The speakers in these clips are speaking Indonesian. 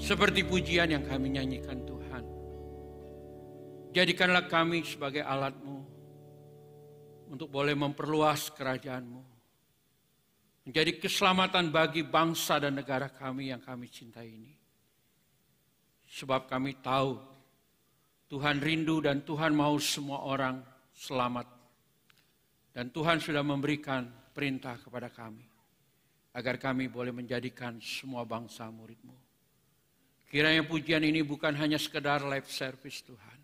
Seperti pujian yang kami nyanyikan Tuhan. Jadikanlah kami sebagai alat-Mu untuk boleh memperluas kerajaan-Mu. Menjadi keselamatan bagi bangsa dan negara kami yang kami cintai ini. Sebab kami tahu Tuhan rindu dan Tuhan mau semua orang selamat. Dan Tuhan sudah memberikan perintah kepada kami. Agar kami boleh menjadikan semua bangsa murid-Mu. Kiranya pujian ini bukan hanya sekedar live service Tuhan.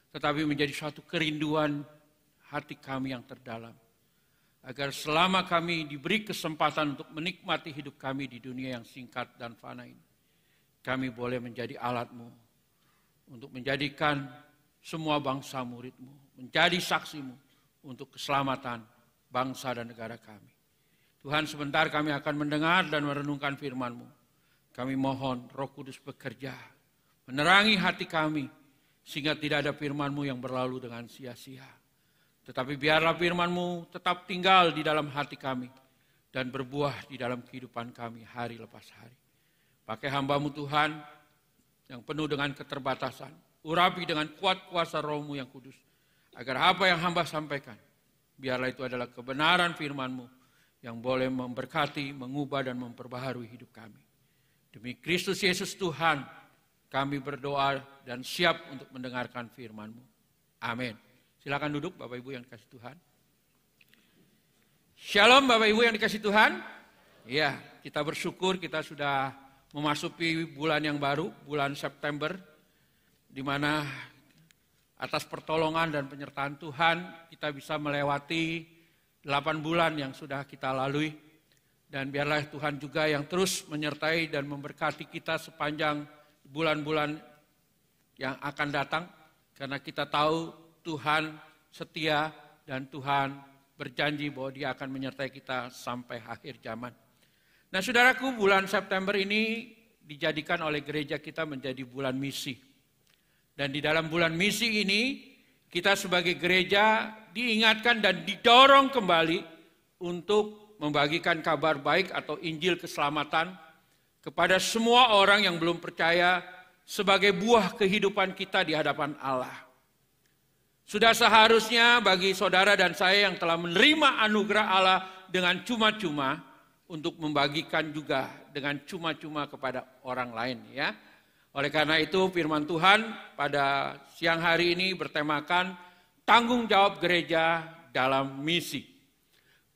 Tetapi menjadi suatu kerinduan hati kami yang terdalam. Agar selama kami diberi kesempatan untuk menikmati hidup kami di dunia yang singkat dan fana ini. Kami boleh menjadi alat-Mu. Untuk menjadikan semua bangsa murid-Mu. Menjadi saksi-Mu untuk keselamatan bangsa dan negara kami. Tuhan, sebentar kami akan mendengar dan merenungkan firman-Mu. Kami mohon Roh Kudus bekerja, menerangi hati kami, sehingga tidak ada firman-Mu yang berlalu dengan sia-sia. Tetapi biarlah firman-Mu tetap tinggal di dalam hati kami, dan berbuah di dalam kehidupan kami hari lepas hari. Pakai hamba-Mu Tuhan, yang penuh dengan keterbatasan, urapi dengan kuat kuasa Roh-Mu yang kudus, agar apa yang hamba sampaikan, biarlah itu adalah kebenaran firman-Mu, yang boleh memberkati, mengubah dan memperbaharui hidup kami. Demi Kristus Yesus Tuhan, kami berdoa dan siap untuk mendengarkan firman-Mu. Amin. Silakan duduk Bapak Ibu yang dikasih Tuhan. Shalom Bapak Ibu yang dikasih Tuhan. Ya, kita bersyukur kita sudah memasuki bulan yang baru, bulan September, di mana atas pertolongan dan penyertaan Tuhan kita bisa melewati 8 bulan yang sudah kita lalui. Dan biarlah Tuhan juga yang terus menyertai dan memberkati kita sepanjang bulan-bulan yang akan datang. Karena kita tahu Tuhan setia dan Tuhan berjanji bahwa Dia akan menyertai kita sampai akhir zaman. Nah saudaraku, bulan September ini dijadikan oleh gereja kita menjadi bulan misi. Dan di dalam bulan misi ini kita sebagai gereja diingatkan dan didorong kembali untuk membagikan kabar baik atau Injil keselamatan kepada semua orang yang belum percaya sebagai buah kehidupan kita di hadapan Allah. Sudah seharusnya bagi saudara dan saya yang telah menerima anugerah Allah dengan cuma-cuma untuk membagikan juga dengan cuma-cuma kepada orang lain, ya. Oleh karena itu firman Tuhan pada siang hari ini bertemakan tanggung jawab gereja dalam misi.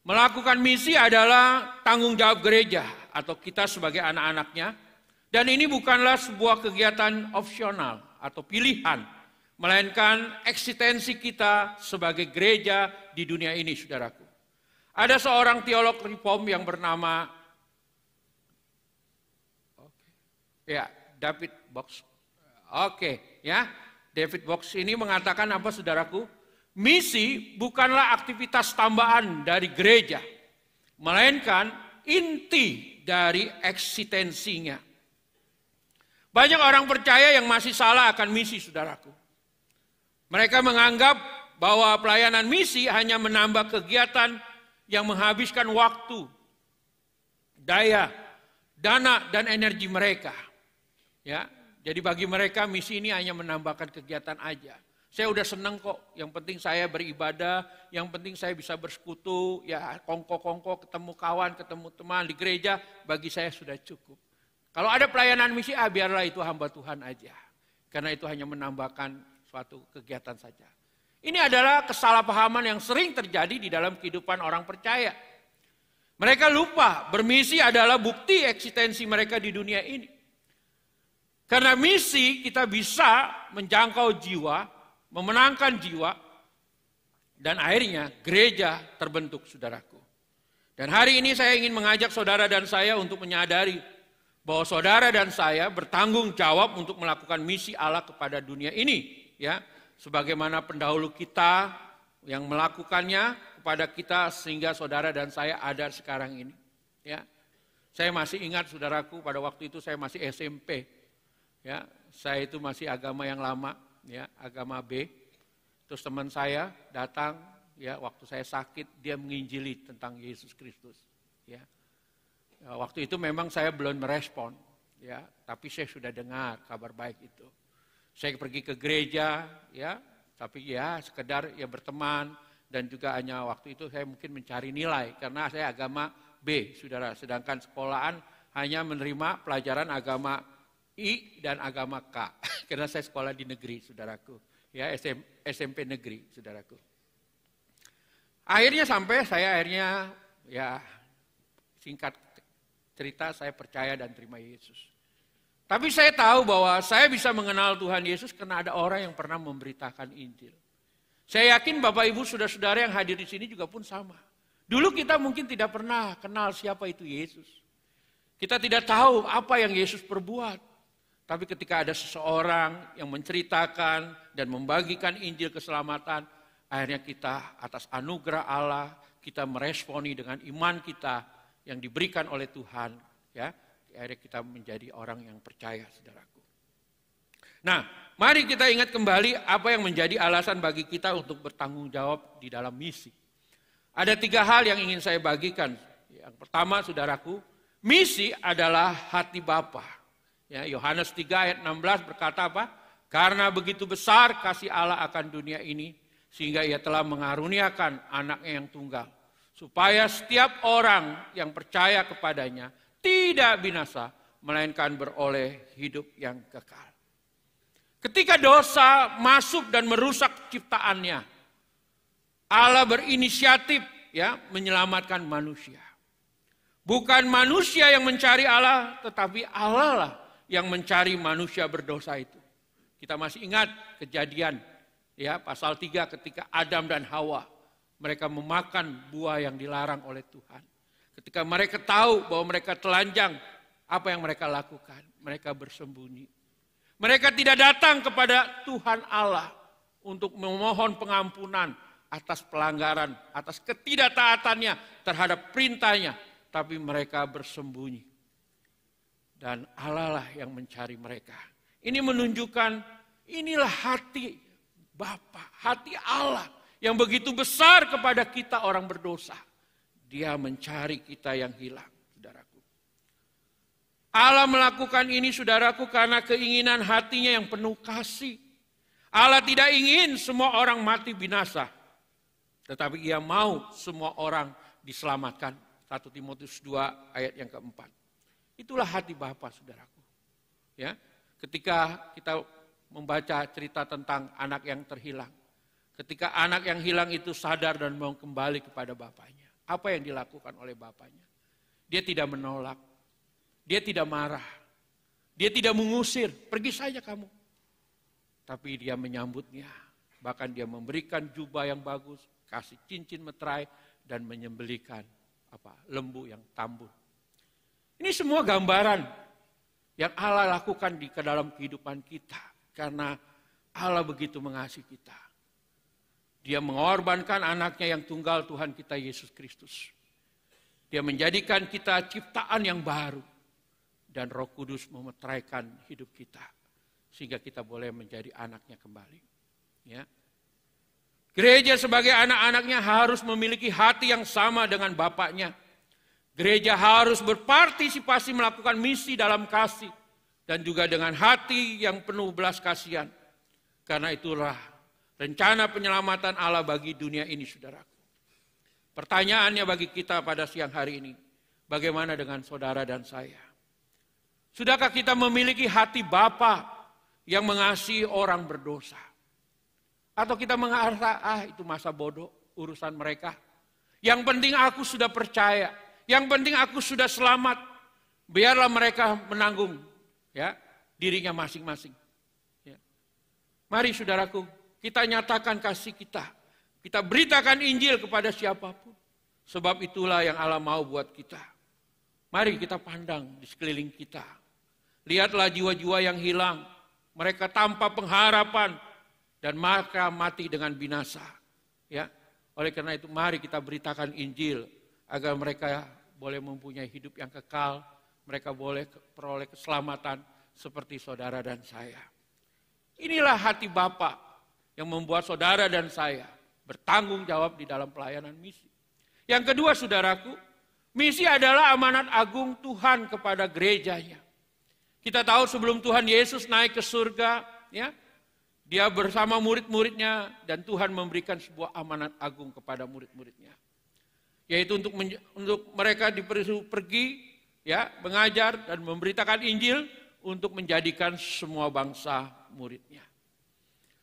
Melakukan misi adalah tanggung jawab gereja atau kita sebagai anak-anaknya. Dan ini bukanlah sebuah kegiatan opsional atau pilihan. Melainkan eksistensi kita sebagai gereja di dunia ini, saudaraku. Ada seorang teolog reform yang bernama David Box. David Box ini mengatakan apa saudaraku? Misi bukanlah aktivitas tambahan dari gereja, melainkan inti dari eksistensinya. Banyak orang percaya yang masih salah akan misi saudaraku. Mereka menganggap bahwa pelayanan misi hanya menambah kegiatan yang menghabiskan waktu, daya, dana, dan energi mereka. Ya, jadi bagi mereka misi ini hanya menambahkan kegiatan aja. Saya udah senang kok, yang penting saya beribadah, yang penting saya bisa bersekutu, ya kongko-kongko, ketemu kawan, ketemu teman di gereja, bagi saya sudah cukup. Kalau ada pelayanan misi, biarlah itu hamba Tuhan aja. Karena itu hanya menambahkan suatu kegiatan saja. Ini adalah kesalahpahaman yang sering terjadi di dalam kehidupan orang percaya. Mereka lupa, bermisi adalah bukti eksistensi mereka di dunia ini. Karena misi kita bisa menjangkau jiwa, memenangkan jiwa, dan akhirnya gereja terbentuk saudaraku. Dan hari ini saya ingin mengajak saudara dan saya untuk menyadari bahwa saudara dan saya bertanggung jawab untuk melakukan misi Allah kepada dunia ini. Ya, sebagaimana pendahulu kita yang melakukannya kepada kita sehingga saudara dan saya ada sekarang ini. Ya, saya masih ingat saudaraku pada waktu itu saya masih SMP. Ya, saya itu masih agama yang lama, ya, agama B. Terus teman saya datang, ya, waktu saya sakit dia menginjili tentang Yesus Kristus. Ya, waktu itu memang saya belum merespon. ya, tapi saya sudah dengar kabar baik itu. Saya pergi ke gereja, ya, tapi ya sekedar ya berteman, dan juga hanya waktu itu saya mungkin mencari nilai karena saya agama B, saudara. Sedangkan sekolahan hanya menerima pelajaran agama I dan agama K, karena saya sekolah di negeri, saudaraku, ya SMP negeri, saudaraku. Akhirnya ya singkat cerita saya percaya dan terima Yesus. Tapi saya tahu bahwa saya bisa mengenal Tuhan Yesus karena ada orang yang pernah memberitakan Injil. Saya yakin Bapak Ibu saudara-saudara yang hadir di sini juga pun sama. Dulu kita mungkin tidak pernah kenal siapa itu Yesus. Kita tidak tahu apa yang Yesus perbuat. Tapi ketika ada seseorang yang menceritakan dan membagikan Injil keselamatan, akhirnya kita atas anugerah Allah, kita meresponi dengan iman kita yang diberikan oleh Tuhan, ya. Akhirnya kita menjadi orang yang percaya, saudaraku. Nah, mari kita ingat kembali apa yang menjadi alasan bagi kita untuk bertanggung jawab di dalam misi. Ada 3 hal yang ingin saya bagikan. Yang pertama, saudaraku, misi adalah hati Bapa. Ya, Yohanes 3 ayat 16 berkata apa? Karena begitu besar kasih Allah akan dunia ini, sehingga ia telah mengaruniakan anaknya yang tunggal. Supaya setiap orang yang percaya kepadanya tidak binasa, melainkan beroleh hidup yang kekal. Ketika dosa masuk dan merusak ciptaannya, Allah berinisiatif, ya, menyelamatkan manusia. Bukan manusia yang mencari Allah, tetapi Allah lah yang mencari manusia berdosa itu. Kita masih ingat kejadian, ya, pasal 3 ketika Adam dan Hawa mereka memakan buah yang dilarang oleh Tuhan. Ketika mereka tahu bahwa mereka telanjang, apa yang mereka lakukan? Mereka bersembunyi. Mereka tidak datang kepada Tuhan Allah untuk memohon pengampunan atas pelanggaran, atas ketidaktaatannya terhadap perintahnya. Tapi mereka bersembunyi. Dan Allah lah yang mencari mereka. Ini menunjukkan inilah hati Bapa, hati Allah yang begitu besar kepada kita orang berdosa. Dia mencari kita yang hilang, saudaraku. Allah melakukan ini, saudaraku, karena keinginan hatinya yang penuh kasih. Allah tidak ingin semua orang mati binasa, tetapi Ia mau semua orang diselamatkan. 1 Timotius 2 ayat yang keempat. Itulah hati Bapa, saudaraku. Ya, ketika kita membaca cerita tentang anak yang terhilang, ketika anak yang hilang itu sadar dan mau kembali kepada bapaknya, apa yang dilakukan oleh bapaknya? Dia tidak menolak, dia tidak marah, dia tidak mengusir, pergi saja kamu. Tapi dia menyambutnya, bahkan dia memberikan jubah yang bagus, kasih cincin meterai, dan menyembelikan lembu yang tambun. Ini semua gambaran yang Allah lakukan di dalam kehidupan kita, karena Allah begitu mengasihi kita. Dia mengorbankan anaknya yang tunggal, Tuhan kita Yesus Kristus. Dia menjadikan kita ciptaan yang baru. Dan Roh Kudus memeteraikan hidup kita. Sehingga kita boleh menjadi anaknya kembali. Ya. Gereja sebagai anak-anaknya harus memiliki hati yang sama dengan Bapaknya. Gereja harus berpartisipasi melakukan misi dalam kasih. Dan juga dengan hati yang penuh belas kasihan. Karena itulah rencana penyelamatan Allah bagi dunia ini, saudaraku. Pertanyaannya bagi kita pada siang hari ini, bagaimana dengan saudara dan saya? Sudahkah kita memiliki hati Bapa yang mengasihi orang berdosa? Atau kita merasa, itu masa bodoh, urusan mereka. Yang penting aku sudah percaya, yang penting aku sudah selamat. Biarlah mereka menanggung, ya, dirinya masing-masing. Ya. Mari saudaraku, kita nyatakan kasih kita. Kita beritakan Injil kepada siapapun. Sebab itulah yang Allah mau buat kita. Mari kita pandang di sekeliling kita. Lihatlah jiwa-jiwa yang hilang. Mereka tanpa pengharapan. Dan mereka mati dengan binasa. Ya. Oleh karena itu mari kita beritakan Injil. Agar mereka boleh mempunyai hidup yang kekal. Mereka boleh peroleh keselamatan seperti saudara dan saya. Inilah hati Bapa yang membuat saudara dan saya bertanggung jawab di dalam pelayanan misi. Yang kedua, saudaraku, misi adalah amanat agung Tuhan kepada gerejanya. Kita tahu sebelum Tuhan Yesus naik ke surga, ya, dia bersama murid-muridnya dan Tuhan memberikan sebuah amanat agung kepada murid-muridnya. Yaitu untuk mereka disuruh pergi, ya, mengajar dan memberitakan Injil untuk menjadikan semua bangsa muridnya.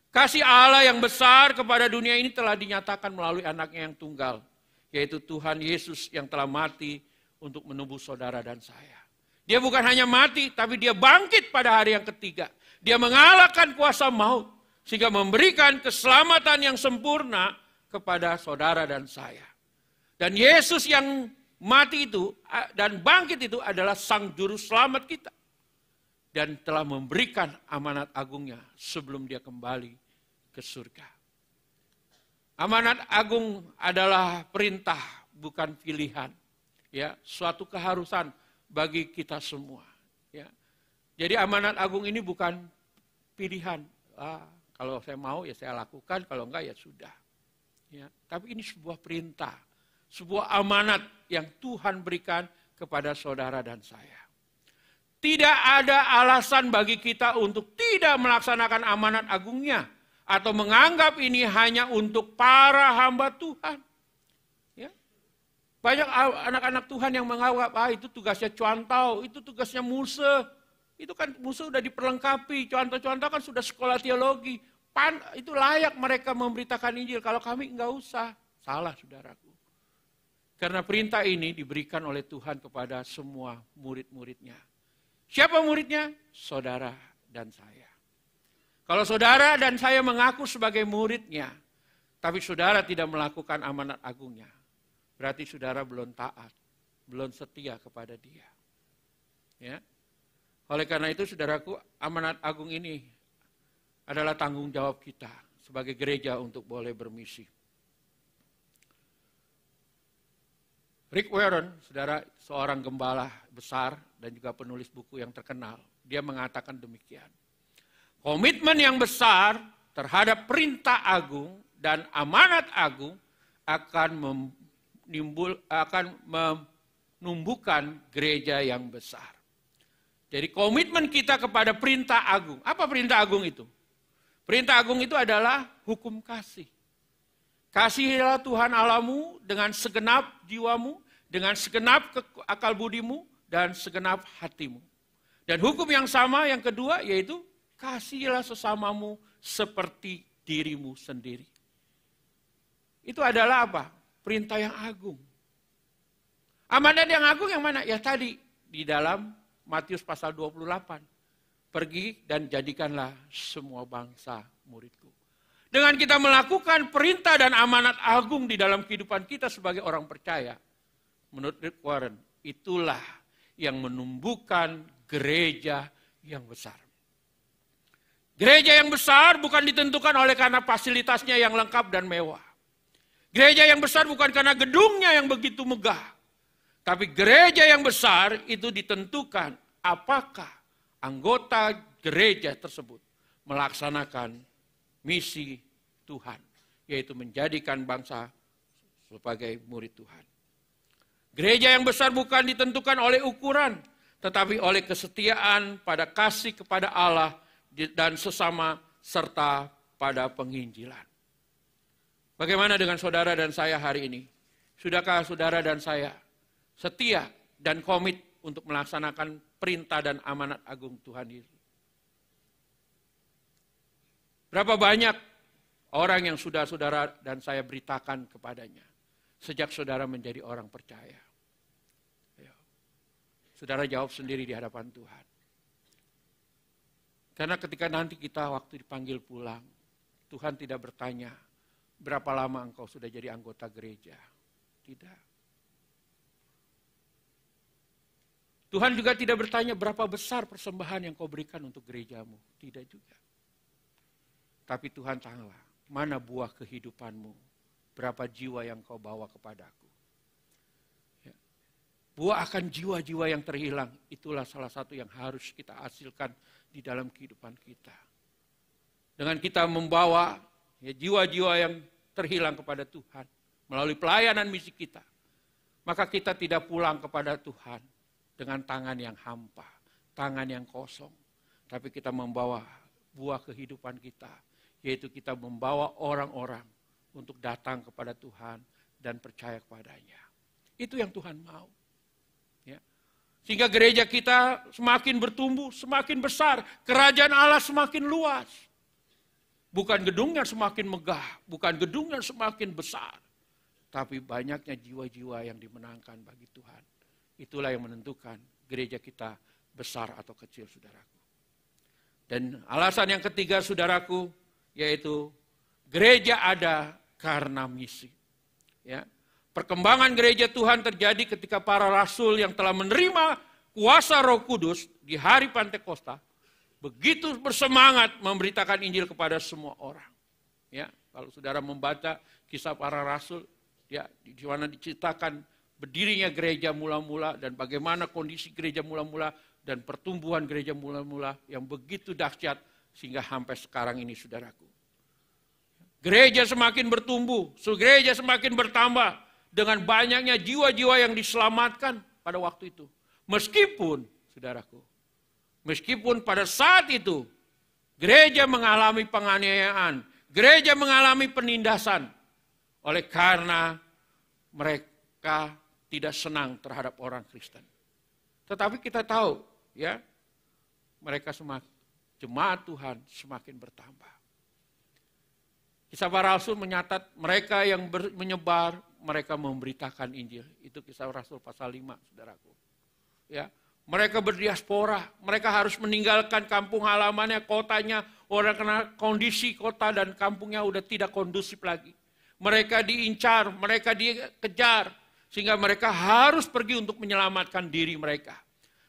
Kasih Allah yang besar kepada dunia ini telah dinyatakan melalui anaknya yang tunggal, yaitu Tuhan Yesus yang telah mati untuk menebus saudara dan saya. Dia bukan hanya mati, tapi dia bangkit pada hari yang ketiga. Dia mengalahkan kuasa maut, sehingga memberikan keselamatan yang sempurna kepada saudara dan saya. Dan Yesus yang mati itu dan bangkit itu adalah Sang Juru Selamat kita. Dan telah memberikan amanat agungnya sebelum dia kembali ke surga. Amanat agung adalah perintah, bukan pilihan. Ya, suatu keharusan bagi kita semua. Ya. Jadi amanat agung ini bukan pilihan. Kalau saya mau ya saya lakukan, kalau enggak ya sudah. Ya. Tapi ini sebuah perintah, sebuah amanat yang Tuhan berikan kepada saudara dan saya. Tidak ada alasan bagi kita untuk tidak melaksanakan amanat agungnya. Atau menganggap ini hanya untuk para hamba Tuhan. Ya. Banyak anak-anak Tuhan yang menganggap, itu tugasnya cuantau, itu tugasnya Musa. Itu kan Musa sudah diperlengkapi, cuantau-cuantau kan sudah sekolah teologi. Itu layak mereka memberitakan Injil, kalau kami enggak usah. Salah saudaraku. Karena perintah ini diberikan oleh Tuhan kepada semua murid-muridnya. Siapa muridnya? Saudara dan saya. Kalau saudara dan saya mengaku sebagai muridnya, tapi saudara tidak melakukan amanat agungnya, berarti saudara belum taat, belum setia kepada dia. Ya. Oleh karena itu saudaraku, amanat agung ini adalah tanggung jawab kita sebagai gereja untuk boleh bermisi. Rick Warren, saudara, seorang gembala besar dan juga penulis buku yang terkenal. Dia mengatakan demikian. Komitmen yang besar terhadap perintah agung dan amanat agung akan menumbuhkan gereja yang besar. Jadi komitmen kita kepada perintah agung. Apa perintah agung itu? Perintah agung itu adalah hukum kasih. Kasihilah Tuhan Allahmu dengan segenap jiwamu, dengan segenap akal budimu, dan segenap hatimu. Dan hukum yang sama yang kedua yaitu kasihilah sesamamu seperti dirimu sendiri. Itu adalah apa? Perintah yang agung. Amanat yang agung yang mana? Ya tadi di dalam Matius pasal 28. Pergi dan jadikanlah semua bangsa muridku. Dengan kita melakukan perintah dan amanat agung di dalam kehidupan kita sebagai orang percaya, menurut Rick Warren, itulah yang menumbuhkan gereja yang besar. Gereja yang besar bukan ditentukan oleh karena fasilitasnya yang lengkap dan mewah. Gereja yang besar bukan karena gedungnya yang begitu megah. Tapi gereja yang besar itu ditentukan apakah anggota gereja tersebut melaksanakan misi Tuhan, yaitu menjadikan bangsa sebagai murid Tuhan. Gereja yang besar bukan ditentukan oleh ukuran, tetapi oleh kesetiaan pada kasih kepada Allah dan sesama serta pada penginjilan. Bagaimana dengan saudara dan saya hari ini? Sudahkah saudara dan saya setia dan komit untuk melaksanakan perintah dan amanat agung Tuhan Yesus? Berapa banyak orang yang sudah saudara dan saya beritakan kepadanya sejak saudara menjadi orang percaya? Saudara jawab sendiri di hadapan Tuhan. Karena ketika nanti kita waktu dipanggil pulang, Tuhan tidak bertanya, berapa lama engkau sudah jadi anggota gereja? Tidak. Tuhan juga tidak bertanya berapa besar persembahan yang kau berikan untuk gerejamu. Tidak juga. Tapi Tuhan tahu mana buah kehidupanmu, berapa jiwa yang kau bawa kepadaku. Ya. Buah akan jiwa-jiwa yang terhilang, itulah salah satu yang harus kita hasilkan di dalam kehidupan kita. Dengan kita membawa jiwa-jiwa yang terhilang kepada Tuhan, melalui pelayanan misi kita, maka kita tidak pulang kepada Tuhan dengan tangan yang hampa, tangan yang kosong. Tapi kita membawa buah kehidupan kita, yaitu kita membawa orang-orang untuk datang kepada Tuhan dan percaya kepadanya. Itu yang Tuhan mau. Ya. Sehingga gereja kita semakin bertumbuh, semakin besar. Kerajaan Allah semakin luas. Bukan gedungnya semakin megah, bukan gedungnya semakin besar. Tapi banyaknya jiwa-jiwa yang dimenangkan bagi Tuhan. Itulah yang menentukan gereja kita besar atau kecil, saudaraku. Dan alasan yang ketiga, saudaraku, yaitu gereja ada karena misi. Ya. Perkembangan gereja Tuhan terjadi ketika para rasul yang telah menerima kuasa Roh Kudus di hari Pantekosta begitu bersemangat memberitakan Injil kepada semua orang. Ya, kalau saudara membaca kisah para rasul, ya, di mana diceritakan berdirinya gereja mula-mula dan bagaimana kondisi gereja mula-mula dan pertumbuhan gereja mula-mula yang begitu dahsyat sehingga sampai sekarang ini, saudaraku. Gereja semakin bertumbuh, gereja semakin bertambah dengan banyaknya jiwa-jiwa yang diselamatkan pada waktu itu. Meskipun, saudaraku, meskipun pada saat itu gereja mengalami penganiayaan, gereja mengalami penindasan oleh karena mereka tidak senang terhadap orang Kristen. Tetapi kita tahu, ya, mereka jemaat Tuhan semakin bertambah. Kisah para rasul menyatat mereka yang menyebar, mereka memberitakan Injil. Itu kisah rasul pasal 5, saudaraku. Ya, mereka berdiaspora, mereka harus meninggalkan kampung halamannya, kotanya, orang karena kondisi kota dan kampungnya udah tidak kondusif lagi. Mereka diincar, mereka dikejar, sehingga mereka harus pergi untuk menyelamatkan diri mereka.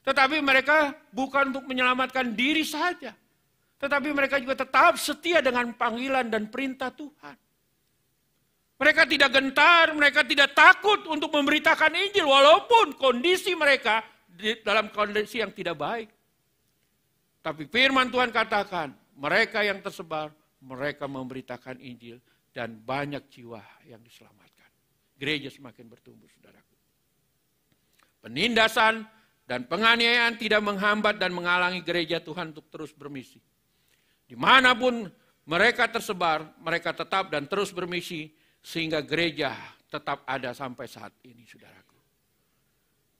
Tetapi mereka bukan untuk menyelamatkan diri saja, tetapi mereka juga tetap setia dengan panggilan dan perintah Tuhan. Mereka tidak gentar, mereka tidak takut untuk memberitakan Injil, walaupun kondisi mereka dalam kondisi yang tidak baik. Tapi firman Tuhan katakan, mereka yang tersebar, mereka memberitakan Injil, dan banyak jiwa yang diselamatkan. Gereja semakin bertumbuh, saudaraku. Penindasan dan penganiayaan tidak menghambat dan menghalangi gereja Tuhan untuk terus bermisi. Dimanapun mereka tersebar, mereka tetap dan terus bermisi, sehingga gereja tetap ada sampai saat ini, saudaraku.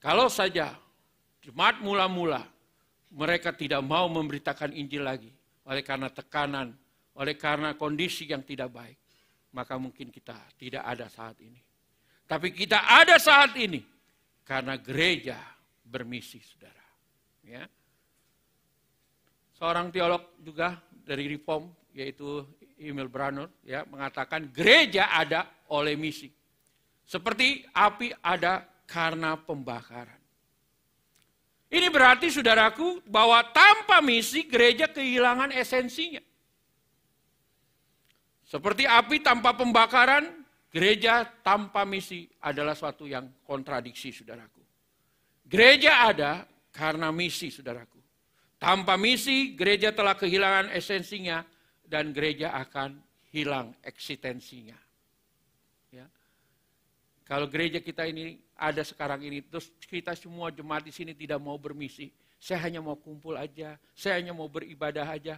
Kalau saja jemaat mula-mula, mereka tidak mau memberitakan Injil lagi, oleh karena tekanan, oleh karena kondisi yang tidak baik, maka mungkin kita tidak ada saat ini. Tapi kita ada saat ini, karena gereja bermisi, saudara. Ya. Seorang teolog juga dari Reform, yaitu Emil Brunner, ya, mengatakan gereja ada oleh misi. Seperti api ada karena pembakaran. Ini berarti, saudaraku, bahwa tanpa misi gereja kehilangan esensinya. Seperti api tanpa pembakaran, gereja tanpa misi adalah suatu yang kontradiksi, saudaraku. Gereja ada karena misi, saudaraku. Tanpa misi, gereja telah kehilangan esensinya dan gereja akan hilang eksistensinya. Ya. Kalau gereja kita ini ada sekarang ini, terus kita semua jemaat di sini tidak mau bermisi, saya hanya mau kumpul aja, saya hanya mau beribadah aja.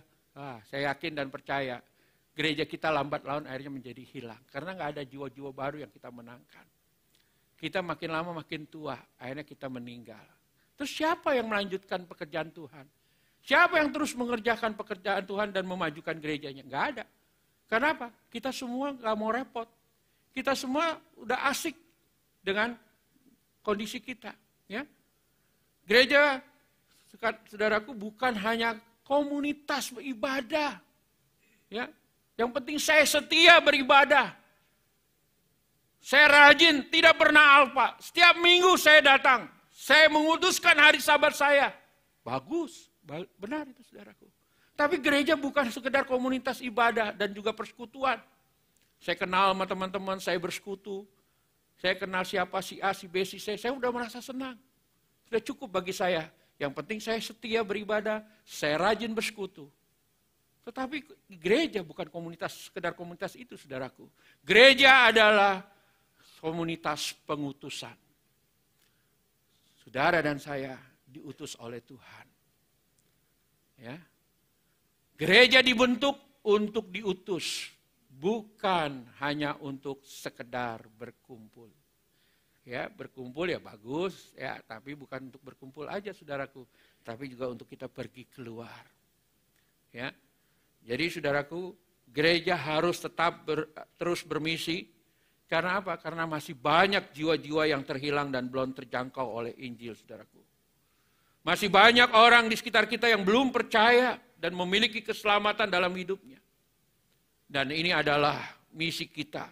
Saya yakin dan percaya, gereja kita lambat laun akhirnya menjadi hilang. Karena nggak ada jiwa-jiwa baru yang kita menangkan. Kita makin lama makin tua, akhirnya kita meninggal. Terus siapa yang melanjutkan pekerjaan Tuhan? Siapa yang terus mengerjakan pekerjaan Tuhan dan memajukan gerejanya? Nggak ada. Kenapa? Kita semua nggak mau repot. Kita semua udah asik dengan kondisi kita. Ya. Gereja, saudaraku, bukan hanya komunitas beribadah. Ya. Yang penting saya setia beribadah. Saya rajin, tidak pernah alpa. Setiap minggu saya datang. Saya menguduskan hari Sabat saya. Bagus. Benar itu, saudaraku. Tapi gereja bukan sekedar komunitas ibadah dan juga persekutuan. Saya kenal sama teman-teman, saya bersekutu. Saya kenal siapa, si A, si B, si C. Saya udah merasa senang. Sudah cukup bagi saya. Yang penting saya setia beribadah, saya rajin bersekutu. Tetapi gereja bukan komunitas, sekedar komunitas itu, saudaraku. Gereja adalah komunitas pengutusan. Saudara dan saya diutus oleh Tuhan. Ya. Gereja dibentuk untuk diutus, bukan hanya untuk sekedar berkumpul. Ya, berkumpul ya bagus, ya, tapi bukan untuk berkumpul aja saudaraku, tapi juga untuk kita pergi keluar. Ya. Jadi saudaraku, gereja harus tetap terus bermisi. Karena apa? Karena masih banyak jiwa-jiwa yang terhilang dan belum terjangkau oleh Injil, saudaraku. Masih banyak orang di sekitar kita yang belum percaya dan memiliki keselamatan dalam hidupnya. Dan ini adalah misi kita,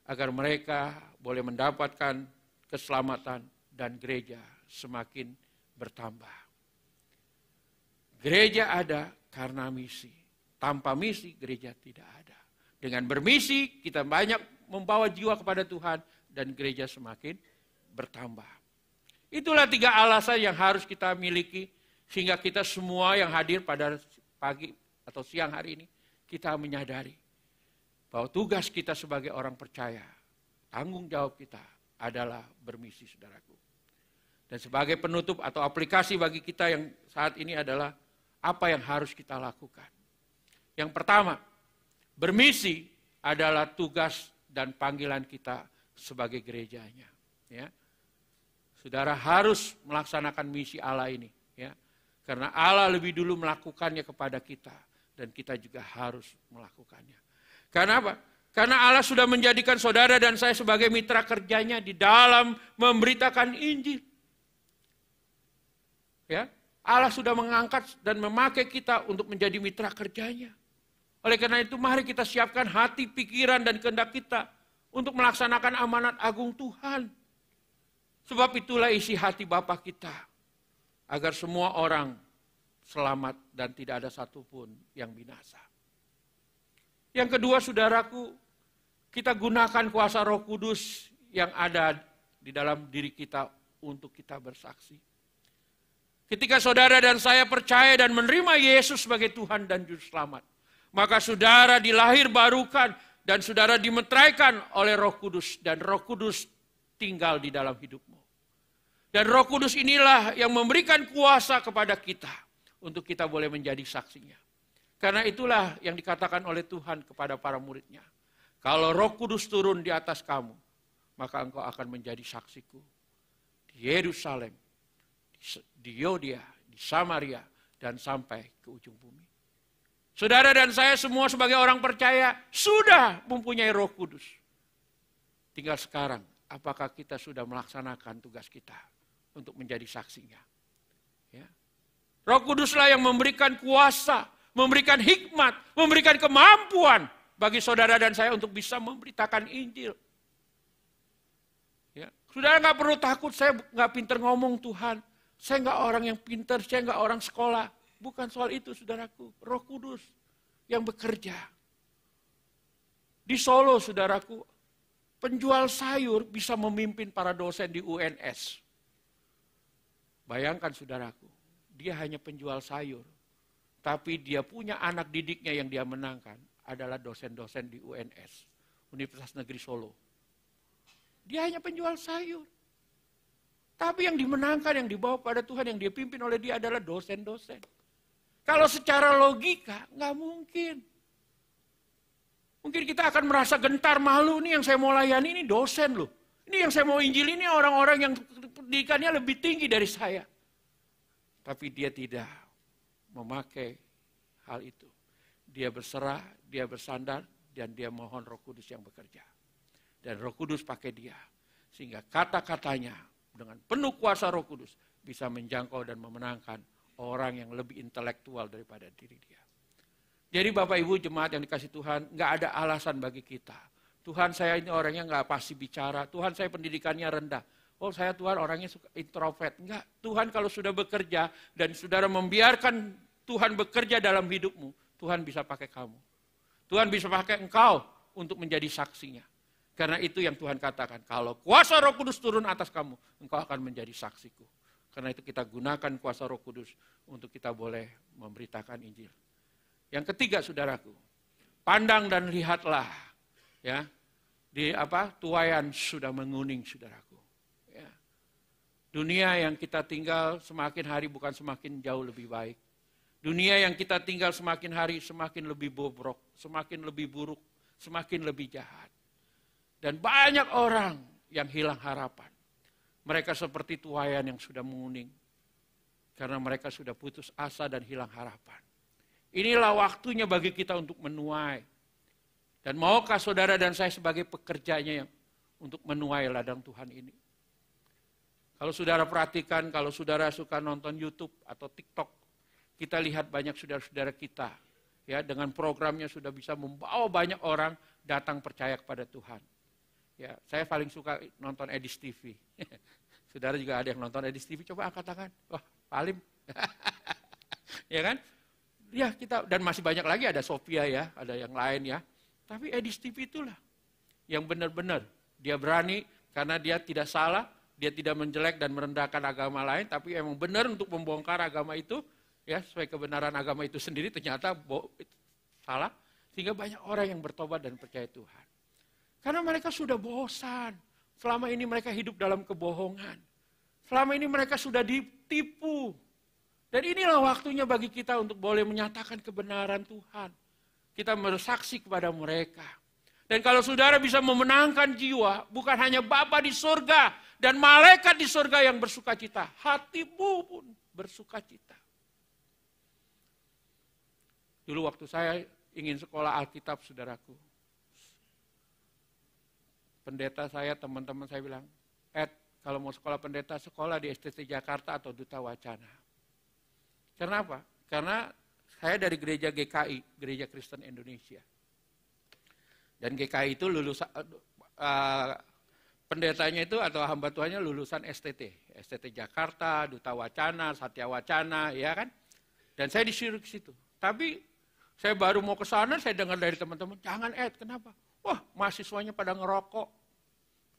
agar mereka boleh mendapatkan keselamatan dan gereja semakin bertambah. Gereja ada karena misi. Tanpa misi, gereja tidak ada. Dengan bermisi, kita banyak membawa jiwa kepada Tuhan dan gereja semakin bertambah. Itulah 3 alasan yang harus kita miliki sehingga kita semua yang hadir pada pagi atau siang hari ini, kita menyadari bahwa tugas kita sebagai orang percaya, tanggung jawab kita adalah bermisi, saudaraku. Dan sebagai penutup atau aplikasi bagi kita yang saat ini adalah apa yang harus kita lakukan. Yang pertama, bermisi adalah tugas dan panggilan kita sebagai gerejanya. Ya. Saudara harus melaksanakan misi Allah ini. Ya. Karena Allah lebih dulu melakukannya kepada kita. Dan kita juga harus melakukannya. Karena apa? Karena Allah sudah menjadikan saudara dan saya sebagai mitra kerjanya di dalam memberitakan Injil. Ya. Allah sudah mengangkat dan memakai kita untuk menjadi mitra kerjanya. Oleh karena itu mari kita siapkan hati, pikiran, dan kehendak kita untuk melaksanakan amanat agung Tuhan. Sebab itulah isi hati Bapa kita. Agar semua orang selamat dan tidak ada satupun yang binasa. Yang kedua saudaraku, kita gunakan kuasa Roh Kudus yang ada di dalam diri kita untuk kita bersaksi. Ketika saudara dan saya percaya dan menerima Yesus sebagai Tuhan dan Juru Selamat, maka saudara dilahir barukan dan saudara dimeteraikan oleh Roh Kudus dan Roh Kudus tinggal di dalam hidupmu. Dan Roh Kudus inilah yang memberikan kuasa kepada kita untuk kita boleh menjadi saksinya. Karena itulah yang dikatakan oleh Tuhan kepada para muridnya. Kalau Roh Kudus turun di atas kamu, maka engkau akan menjadi saksiku di Yerusalem, di Yudea, di Samaria, dan sampai ke ujung bumi. Saudara dan saya semua sebagai orang percaya sudah mempunyai Roh Kudus. Tinggal sekarang, apakah kita sudah melaksanakan tugas kita untuk menjadi saksinya? Ya. Roh Kuduslah yang memberikan kuasa, memberikan hikmat, memberikan kemampuan bagi saudara dan saya untuk bisa memberitakan Injil. Ya. Saudara nggak perlu takut, saya nggak pinter ngomong Tuhan. Saya nggak orang yang pinter, saya nggak orang sekolah. Bukan soal itu saudaraku, Roh Kudus yang bekerja. Di Solo saudaraku, penjual sayur bisa memimpin para dosen di UNS. Bayangkan saudaraku, dia hanya penjual sayur. Tapi dia punya anak didiknya yang dia menangkan adalah dosen-dosen di UNS, Universitas Negeri Solo. Dia hanya penjual sayur. Tapi yang dimenangkan, yang dibawa pada Tuhan, yang dia pimpin oleh dia adalah dosen-dosen. Kalau secara logika, nggak mungkin. Mungkin kita akan merasa gentar, malu, nih yang saya mau layani ini dosen loh. Ini yang saya mau injil ini orang-orang yang pendidikannya lebih tinggi dari saya. Tapi dia tidak memakai hal itu. Dia berserah, dia bersandar, dan dia mohon Roh Kudus yang bekerja. Dan Roh Kudus pakai dia. Sehingga kata-katanya dengan penuh kuasa Roh Kudus bisa menjangkau dan memenangkan orang yang lebih intelektual daripada diri dia. Jadi Bapak Ibu jemaat yang dikasih Tuhan, nggak ada alasan bagi kita. Tuhan saya ini orangnya nggak pasti bicara, Tuhan saya pendidikannya rendah. Oh saya Tuhan orangnya suka introvert. Enggak, Tuhan kalau sudah bekerja dan saudara membiarkan Tuhan bekerja dalam hidupmu, Tuhan bisa pakai kamu. Tuhan bisa pakai engkau untuk menjadi saksinya. Karena itu yang Tuhan katakan, kalau kuasa Roh Kudus turun atas kamu, engkau akan menjadi saksiku. Karena itu kita gunakan kuasa Roh Kudus untuk kita boleh memberitakan Injil. Yang ketiga saudaraku, pandang dan lihatlah, ya, tuaian sudah menguning saudaraku. Ya. Dunia yang kita tinggal semakin hari bukan semakin jauh lebih baik. Dunia yang kita tinggal semakin hari semakin lebih bobrok, semakin lebih buruk, semakin lebih jahat. Dan banyak orang yang hilang harapan. Mereka seperti tuaian yang sudah menguning. Karena mereka sudah putus asa dan hilang harapan. Inilah waktunya bagi kita untuk menuai. Dan maukah saudara dan saya sebagai pekerjanya yang untuk menuai ladang Tuhan ini? Kalau saudara perhatikan, kalau saudara suka nonton YouTube atau TikTok, kita lihat banyak saudara-saudara kita ya dengan programnya sudah bisa membawa banyak orang datang percaya kepada Tuhan. Ya, saya paling suka nonton Edis TV. Saudara juga ada yang nonton Edis TV, coba angkat tangan. Wah, Palim. Ya kan? Ya, kita dan masih banyak lagi, ada Sophia ya, ada yang lain ya. Tapi Edis TV itulah yang benar-benar dia berani karena dia tidak salah, dia tidak menjelek dan merendahkan agama lain, tapi emang benar untuk membongkar agama itu. Ya, sesuai kebenaran agama itu sendiri ternyata salah. Sehingga banyak orang yang bertobat dan percaya Tuhan. Karena mereka sudah bosan. Selama ini mereka hidup dalam kebohongan. Selama ini mereka sudah ditipu. Dan inilah waktunya bagi kita untuk boleh menyatakan kebenaran Tuhan. Kita bersaksi kepada mereka. Dan kalau saudara bisa memenangkan jiwa, bukan hanya Bapa di surga dan malaikat di surga yang bersukacita. Hatimu pun bersukacita. Dulu waktu saya ingin sekolah Alkitab, saudaraku. Pendeta saya, teman-teman saya bilang, Ed, kalau mau sekolah pendeta, sekolah di STT Jakarta atau Duta Wacana. Kenapa? Karena saya dari gereja GKI, Gereja Kristen Indonesia. Dan GKI itu lulusan, pendetanya itu atau hamba Tuhannya lulusan STT. STT Jakarta, Duta Wacana, Satya Wacana, ya kan? Dan saya disuruh ke situ. Tapi saya baru mau ke sana, saya dengar dari teman-teman, jangan Ed, kenapa? Wah, mahasiswanya pada ngerokok.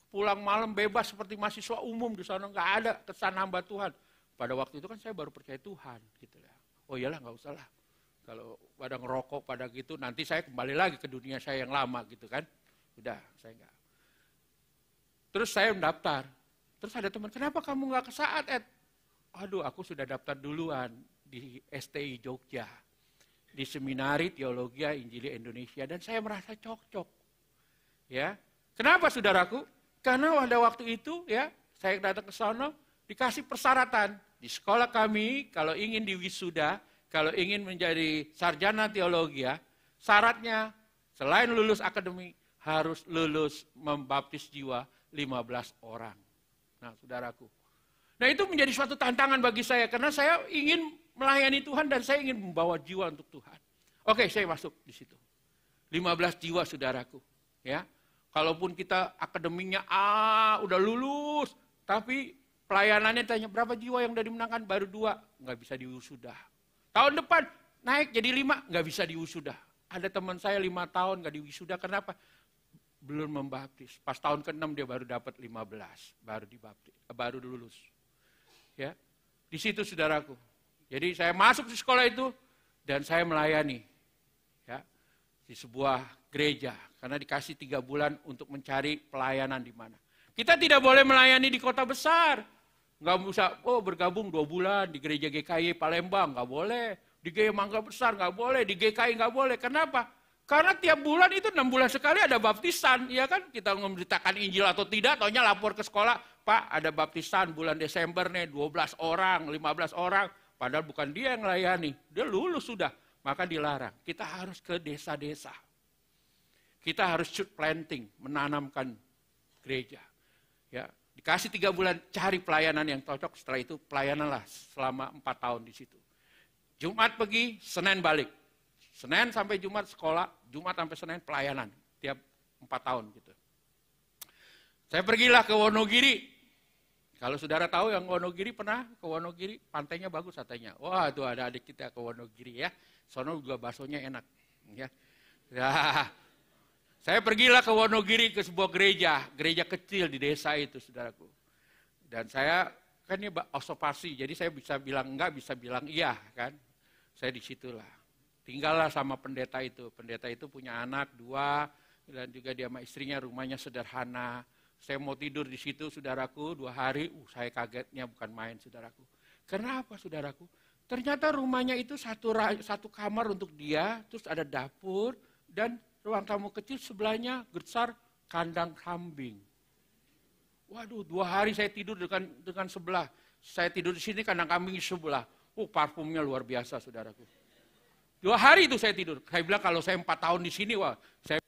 Pulang malam bebas seperti mahasiswa umum di sana, nggak ada kesan hamba Tuhan. Pada waktu itu kan saya baru percaya Tuhan, gitu ya. Oh iyalah, nggak usah lah. Kalau pada ngerokok, pada gitu, nanti saya kembali lagi ke dunia saya yang lama, gitu kan. Udah, saya nggak. Terus saya mendaftar. Terus ada teman, kenapa kamu nggak ke Saat, Ed? Aduh, aku sudah daftar duluan di STI Jogja. Di Seminari Teologi Injili Indonesia dan saya merasa cocok. Ya. Kenapa saudaraku? Karena pada waktu itu ya, saya datang ke sana dikasih persyaratan. Di sekolah kami kalau ingin diwisuda, kalau ingin menjadi sarjana teologi, syaratnya selain lulus akademik harus lulus membaptis jiwa 15 orang. Nah, saudaraku. Nah, itu menjadi suatu tantangan bagi saya karena saya ingin melayani Tuhan dan saya ingin membawa jiwa untuk Tuhan. Oke, saya masuk di situ. 15 jiwa saudaraku. Ya, kalaupun kita akademiknya udah lulus, tapi pelayanannya tanya berapa jiwa yang udah dimenangkan, baru 2, nggak bisa diwisuda. Tahun depan naik jadi 5, nggak bisa diwisuda. Ada teman saya 5 tahun nggak diwisuda, kenapa? Belum membaptis. Pas tahun ke-6 dia baru dapat 15, baru dibaptis, baru lulus. Ya, di situ saudaraku. Jadi saya masuk di sekolah itu dan saya melayani ya, di sebuah gereja karena dikasih 3 bulan untuk mencari pelayanan di mana. Kita tidak boleh melayani di kota besar. Nggak bisa bergabung 2 bulan di gereja GKI Palembang, nggak boleh. Di GKI Mangga Besar nggak boleh, di GKI nggak boleh. Kenapa? Karena tiap bulan itu 6 bulan sekali ada baptisan, ya kan? Kita memberitakan Injil atau tidak, taunya lapor ke sekolah, Pak ada baptisan bulan Desember nih, 12 orang, 15 orang. Padahal bukan dia yang melayani, dia lulus sudah, maka dilarang. Kita harus ke desa-desa. Kita harus church planting, menanamkan gereja. Ya, dikasih 3 bulan cari pelayanan yang cocok, setelah itu pelayananlah selama 4 tahun di situ. Jumat pergi, Senin balik. Senin sampai Jumat sekolah, Jumat sampai Senin pelayanan, tiap 4 tahun gitu. Saya pergilah ke Wonogiri. Kalau saudara tahu yang Wonogiri, pernah ke Wonogiri, pantainya bagus katanya. Wah, tuh ada adik kita ke Wonogiri ya. Sono juga baksonya enak. Ya. Nah, saya pergilah ke Wonogiri ke sebuah gereja kecil di desa itu, saudaraku. Dan saya kan ini observasi, jadi saya bisa bilang enggak, bisa bilang iya kan. Saya di situlah. Tinggallah sama pendeta itu. Pendeta itu punya anak 2 dan juga dia sama istrinya, rumahnya sederhana. Saya mau tidur di situ, saudaraku, 2 hari. Saya kagetnya bukan main, saudaraku. Kenapa, saudaraku? Ternyata rumahnya itu satu kamar untuk dia, terus ada dapur, dan ruang tamu kecil sebelahnya besar kandang kambing. Waduh, 2 hari saya tidur dengan sebelah. Saya tidur di sini, kandang kambing di sebelah. Parfumnya luar biasa, saudaraku. 2 hari itu saya tidur. Saya bilang kalau saya 4 tahun di sini, wah, saya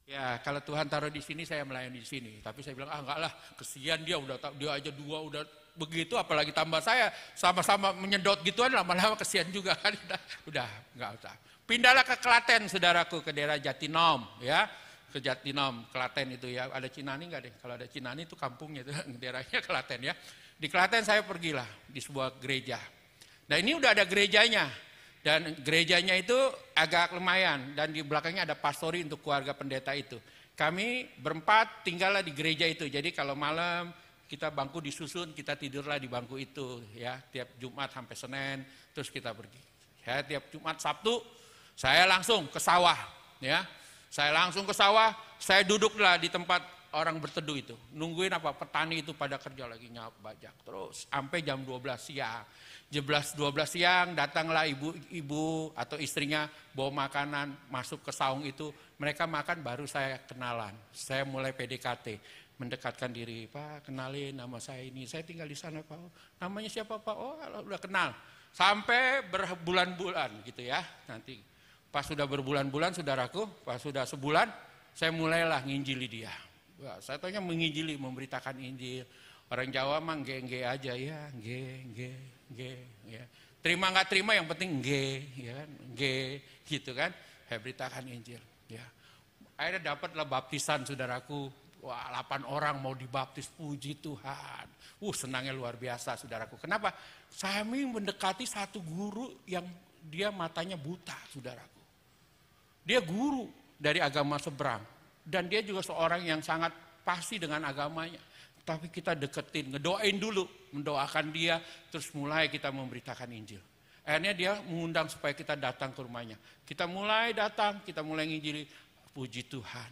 ya, kalau Tuhan taruh di sini, saya melayani di sini. Tapi saya bilang, enggak lah, kesian dia aja 2 udah begitu, apalagi tambah saya sama-sama menyedot gituan, lama-lama kesian juga kan. Udah enggak usah. Pindahlah ke Klaten, saudaraku, ke daerah Jatinom, ya. Ke Jatinom, Klaten itu ya. Ada Cinani enggak deh? Kalau ada Cinani itu kampungnya itu, daerahnya Klaten ya. Di Klaten saya pergilah di sebuah gereja. Nah, ini udah ada gerejanya. Dan gerejanya itu agak lumayan, dan di belakangnya ada pastori untuk keluarga pendeta itu. Kami berempat tinggallah di gereja itu. Jadi kalau malam kita bangku disusun, kita tidurlah di bangku itu ya, tiap Jumat sampai Senin, terus kita pergi. Ya, tiap Jumat Sabtu saya langsung ke sawah ya. Saya langsung ke sawah, saya duduklah di tempat orang berteduh itu. Nungguin petani itu pada kerja lagi nyap bajak terus sampai jam 12 siang. 12 siang datanglah ibu-ibu atau istrinya bawa makanan masuk ke saung itu. Mereka makan, baru saya kenalan. Saya mulai PDKT, mendekatkan diri. Pak, kenalin nama saya ini. Saya tinggal di sana, Pak. Oh, namanya siapa, Pak? Oh, udah kenal. Sampai berbulan-bulan gitu ya. Nanti pas sudah berbulan-bulan, saudaraku, pas sudah sebulan, saya mulailah nginjili dia. Wah, saya tanya menginjili, memberitakan Injil. Orang Jawa mah nge aja ya, nge ya. Terima nggak terima yang penting ya, gitu kan. Saya beritakan Injil ya. Akhirnya dapatlah baptisan, saudaraku. Wah, 8 orang mau dibaptis, puji Tuhan. Senangnya luar biasa, saudaraku. Kenapa? Saya mendekati satu guru yang dia matanya buta, saudaraku. Dia guru dari agama seberang. Dan dia juga seorang yang sangat pasti dengan agamanya. Tapi kita deketin, ngedoain dulu, mendoakan dia, terus mulai kita memberitakan Injil. Akhirnya dia mengundang supaya kita datang ke rumahnya. Kita mulai datang, kita mulai nginjili. Puji Tuhan,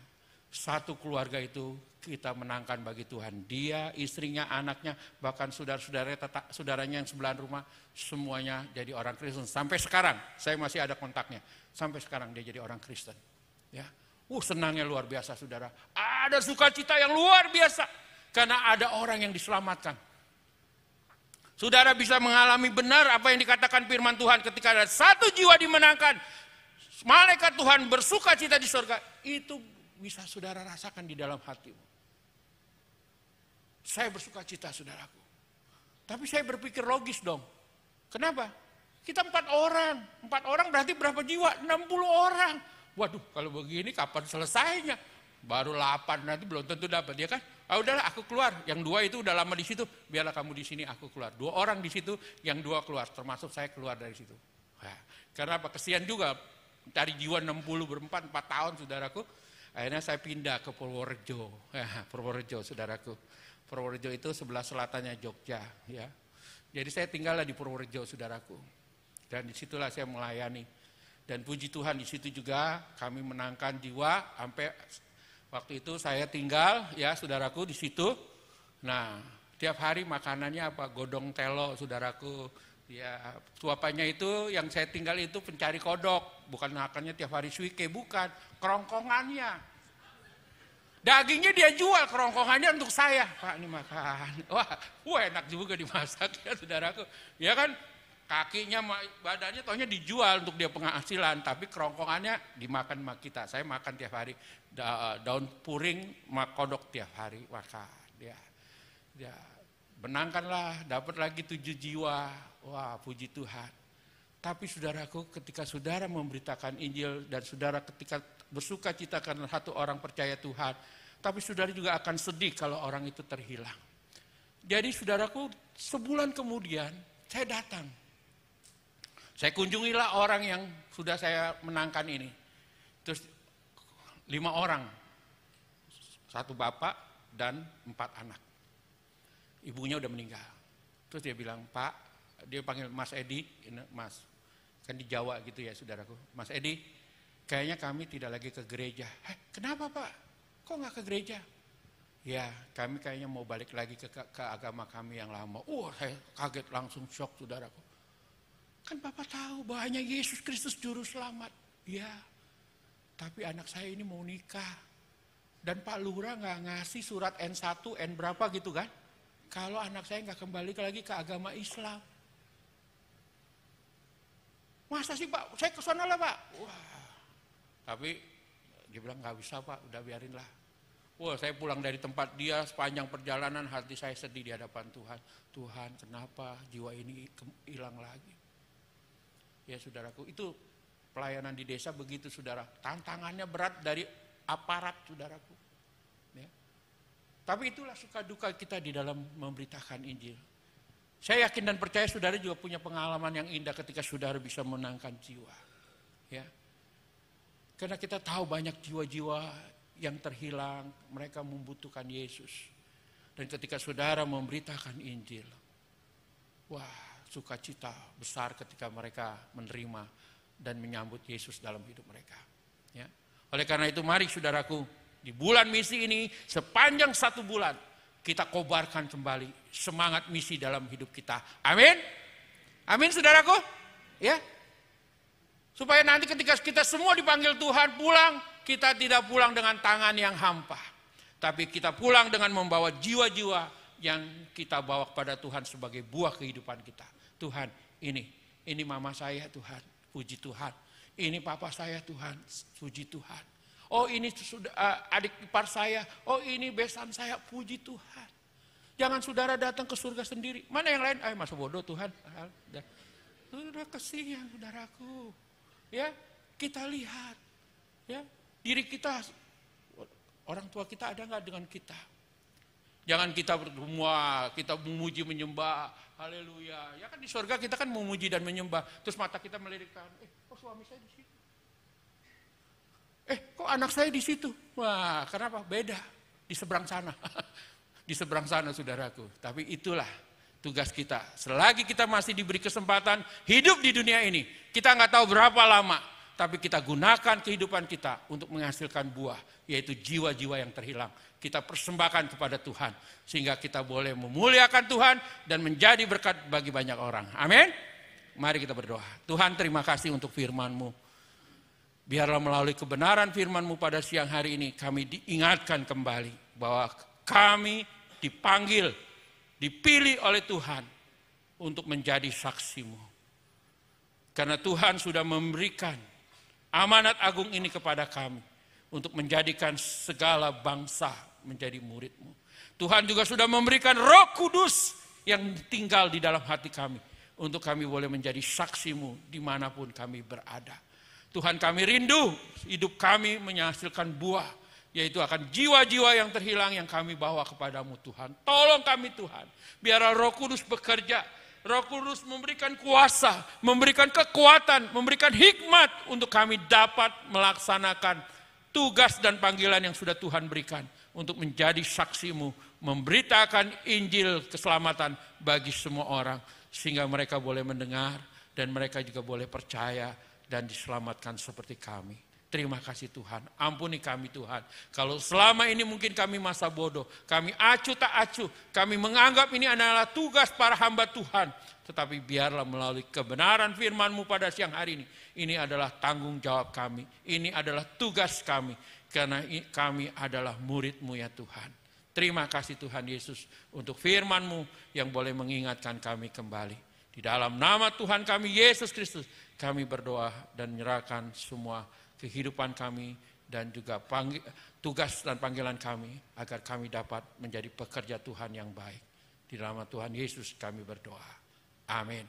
satu keluarga itu kita menangkan bagi Tuhan. Dia, istrinya, anaknya, bahkan saudaranya yang sebelahan rumah, semuanya jadi orang Kristen. Sampai sekarang, saya masih ada kontaknya. Sampai sekarang dia jadi orang Kristen. Ya, senangnya luar biasa, saudara. Ada sukacita yang luar biasa. Karena ada orang yang diselamatkan. Saudara bisa mengalami benar apa yang dikatakan firman Tuhan ketika ada satu jiwa dimenangkan. Malaikat Tuhan bersuka cita di surga. Itu bisa saudara rasakan di dalam hatimu. Saya bersuka cita, saudaraku. Tapi saya berpikir logis dong. Kenapa? Kita 4 orang. 4 orang berarti berapa jiwa? 60 orang. Waduh, kalau begini kapan selesainya? Baru 8, nanti belum tentu dapat, ya kan? Udahlah, aku keluar. Yang 2 itu udah lama di situ, biarlah kamu di sini, aku keluar. 2 orang di situ, yang 2 keluar, termasuk saya keluar dari situ. Nah, karena apa? Kesian juga dari jiwa 60 4 tahun, saudaraku. Akhirnya saya pindah ke Purworejo. Purworejo, saudaraku. Purworejo itu sebelah selatannya Jogja, ya. Jadi saya tinggallah di Purworejo, saudaraku. Dan disitulah saya melayani. Dan puji Tuhan di situ juga kami menangkan jiwa sampai waktu itu saya tinggal, ya saudaraku, di situ. Nah, tiap hari makanannya apa? Godong telo, saudaraku. Ya, suapannya itu yang saya tinggal itu pencari kodok. Bukan makannya tiap hari suike, bukan. Kerongkongannya. Dagingnya dia jual, kerongkongannya untuk saya. Pak, ini makan. Wah enak juga dimasak ya, saudaraku. Ya kan, kakinya, badannya taunya dijual untuk dia penghasilan. Tapi kerongkongannya dimakan sama kita. Saya makan tiap hari. Daun puring, kodok tiap hari makan. Ya, benangkanlah, dapat lagi 7 jiwa. Wah, puji Tuhan. Tapi saudaraku, ketika saudara memberitakan Injil dan saudara ketika bersuka cita karena satu orang percaya Tuhan, tapi saudara juga akan sedih kalau orang itu terhilang. Jadi saudaraku, sebulan kemudian saya datang. Saya kunjungilah orang yang sudah saya menangkan ini. Terus 5 orang. 1 bapak dan 4 anak. Ibunya udah meninggal. Terus dia bilang, Pak, dia panggil Mas Edi, Mas. Kan di Jawa gitu ya saudaraku. Mas Edi, kayaknya kami tidak lagi ke gereja. Kenapa Pak? Kok nggak ke gereja? Ya, kami kayaknya mau balik lagi ke agama kami yang lama. Saya kaget, langsung shock saudaraku. Kan Bapak tahu bahwanya Yesus Kristus juru selamat. Ya, tapi anak saya ini mau nikah. Dan Pak Lurah nggak ngasih surat N1, N berapa gitu kan. Kalau anak saya nggak kembali lagi ke agama Islam. Masa sih Pak, saya ke sana lah Pak. Wah, tapi dia bilang nggak bisa Pak, udah biarinlah. Saya pulang dari tempat dia sepanjang perjalanan hati saya sedih di hadapan Tuhan. Tuhan, kenapa jiwa ini hilang lagi? Ya saudaraku, itu pelayanan di desa begitu saudara. Tantangannya berat dari aparat saudaraku. Ya. Tapi itulah suka duka kita di dalam memberitakan Injil. Saya yakin dan percaya saudara juga punya pengalaman yang indah ketika saudara bisa menangkan jiwa. Ya. Karena kita tahu banyak jiwa-jiwa yang terhilang, mereka membutuhkan Yesus. Dan ketika saudara memberitakan Injil, sukacita besar ketika mereka menerima dan menyambut Yesus dalam hidup mereka. Ya. Oleh karena itu mari saudaraku, di bulan misi ini sepanjang 1 bulan kita kobarkan kembali semangat misi dalam hidup kita. Amin. Amin saudaraku. Ya. Supaya nanti ketika kita semua dipanggil Tuhan pulang, kita tidak pulang dengan tangan yang hampa. Tapi kita pulang dengan membawa jiwa-jiwa yang kita bawa kepada Tuhan sebagai buah kehidupan kita. Tuhan, ini mama saya Tuhan, puji Tuhan. Ini papa saya Tuhan, puji Tuhan. Oh ini sudah adik ipar saya, oh ini besan saya, puji Tuhan. Jangan saudara datang ke surga sendiri. Mana yang lain? Masa bodoh Tuhan. Sudah kasihan saudaraku. Ya, kita lihat. Ya, diri kita, orang tua kita ada nggak dengan kita? Jangan kita semua, kita memuji menyembah, haleluya. Ya kan di surga kita kan memuji dan menyembah. Terus mata kita melirikkan, kok suami saya di situ? Kok anak saya di situ? Wah, kenapa? Beda. Di seberang sana. Di seberang sana saudaraku. Tapi itulah tugas kita. Selagi kita masih diberi kesempatan hidup di dunia ini, kita nggak tahu berapa lama, tapi kita gunakan kehidupan kita untuk menghasilkan buah, yaitu jiwa-jiwa yang terhilang. Kita persembahkan kepada Tuhan, sehingga kita boleh memuliakan Tuhan dan menjadi berkat bagi banyak orang. Amin. Mari kita berdoa. Tuhan, terima kasih untuk firman-Mu. Biarlah melalui kebenaran firman-Mu pada siang hari ini, kami diingatkan kembali bahwa kami dipanggil, dipilih oleh Tuhan untuk menjadi saksi-Mu. Karena Tuhan sudah memberikan amanat agung ini kepada kami untuk menjadikan segala bangsa menjadi murid-Mu. Tuhan juga sudah memberikan Roh Kudus yang tinggal di dalam hati kami untuk kami boleh menjadi saksi-Mu dimanapun kami berada. Tuhan, kami rindu hidup kami menghasilkan buah, yaitu akan jiwa-jiwa yang terhilang yang kami bawa kepadamu Tuhan. Tolong kami Tuhan, biarlah Roh Kudus bekerja. Roh Kudus memberikan kuasa, memberikan kekuatan, memberikan hikmat untuk kami dapat melaksanakan tugas dan panggilan yang sudah Tuhan berikan untuk menjadi saksi-Mu, memberitakan Injil keselamatan bagi semua orang, sehingga mereka boleh mendengar dan mereka juga boleh percaya dan diselamatkan seperti kami. Terima kasih Tuhan, ampuni kami Tuhan. Kalau selama ini mungkin kami masa bodoh, kami acuh tak acuh, kami menganggap ini adalah tugas para hamba Tuhan. Tetapi biarlah melalui kebenaran firman-Mu pada siang hari ini adalah tanggung jawab kami, ini adalah tugas kami. Karena kami adalah murid-Mu ya Tuhan. Terima kasih Tuhan Yesus untuk firman-Mu yang boleh mengingatkan kami kembali. Di dalam nama Tuhan kami Yesus Kristus, kami berdoa dan menyerahkan semua kehidupan kami dan juga tugas dan panggilan kami agar kami dapat menjadi pekerja Tuhan yang baik. Di dalam Tuhan Yesus kami berdoa. Amin.